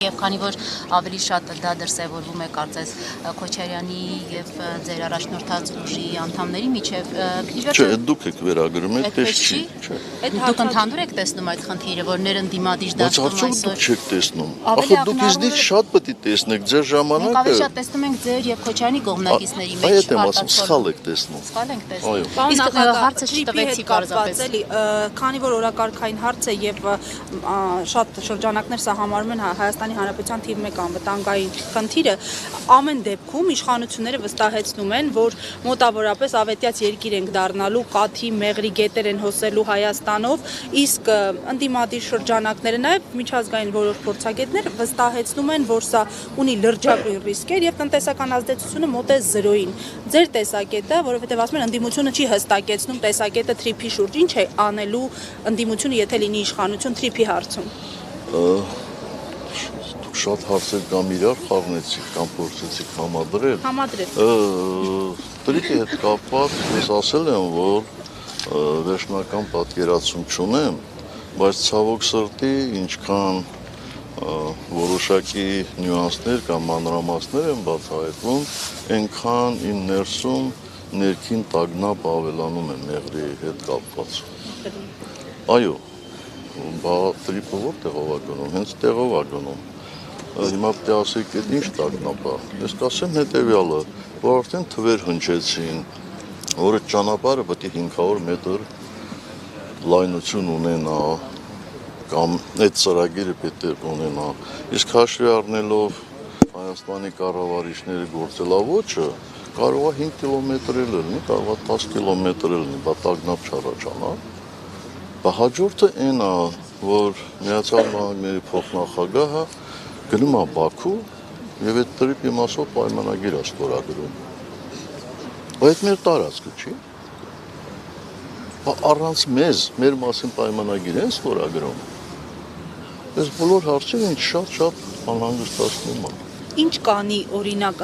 եւ քանի որ ավելի շատ դա դրսեւորվում է կարծես Քոչարյանի եւ ձեր առաջնորդած ուժի անդամների միջեւ Չէ, դուք եք վերագրում, այդպես չի։ Դուք ընդհանուր եք տեսնում այդ խնդիրը, որ ներընդդիմադիր դաշտում այսօր դուք չեք տեսնում։ Ախր դուք իզնից շատ պետք է տեսնեք ձեր ժամանակը։ Մենք ավելի շատ տեսնում ենք ձեր եւ Քոչարյանի կողմնակիցների մեջ Այդ եմ ասում, սխալ եք տեսնում։ Սխալ ենք տեսնում։ Այո։ Իսկ հարցը չտվեցի պարզապես։ Քանի որ օրակարգային հարց է եւ շատ շրջանակներ սա համարում են Հայաստանի Հանրապետության թիվ 1 անվտանգային խնդիրը, ամեն դեպքում իշխանությունները վստահեցնում են, որ մոտավորապես ավետյաց երկիր ենք դառնալու, կաթի, մեղրի գետեր են հոսելու Հայաստանով, իսկ ընդդիմադիր շրջանակները նաեւ միջազգային որոշ փորձագետներ վստահեցնում են, որ սա ունի լրջագույն ռիսկեր եւ տնտեսական ազդեցությունը մոտ է 0-ին։ Ձեր տեսակետը, որովհետեւ ասում են ընդդիմությունը չի հստակեցնում տեսակետը թրիփի շուրջ, ինչ է անելու ընդդիմությունը, եթե լինի իշխանություն թրիփի հարցում։ Դուք շատ հարցեր կամ իրար խառնեցիք կամ փորձեցիք համադրել։ Համադրել։ Տրիպի հետ կապված ես ասել եմ, որ վերջնական պատկերացում չունեմ, բայց ցավոք սրտի ինչքան որոշակի նյուանսներ կամ մանրամասներ են բացահայտվում, այնքան իմ ներսում ներքին տագնապ ավելանում է մեղրի հետ կապված։ Այո, տրիպը որտեղով է գնում, հենց տեղով է գնում։ Հիմա պետք է ասեք, այդ ինչ տագնապ է։ Ես կասեմ հետևյալը, որ արդեն թվեր հնչեցին, որ այդ ճանապարհը պետք է 500 մետր լայնություն ունենա, կամ այդ ծրագիրը պետք է ունենա։ Իսկ հաշվի առնելով Հայաստանի կառավարիչների գործելավոճը, կարող է 5 կիլոմետր լինի, կարող է 10 կիլոմետր լինի, բա տագնապ չառաջանա։ Բա հաջորդը այն է, որ Միացյալ Նահանգների փոխնախագահը գնում է Բաքու եւ այդ տրիպի մասով պայմանագիր է ստորագրում։ Բայց մեր տարածքը չի։ Առանց մեզ, մեր մասին պայմանագիր են ստորագրում։ Այս բոլոր հարցերը ինձ շատ անհանգստացնում են։ Ինչ կանի օրինակ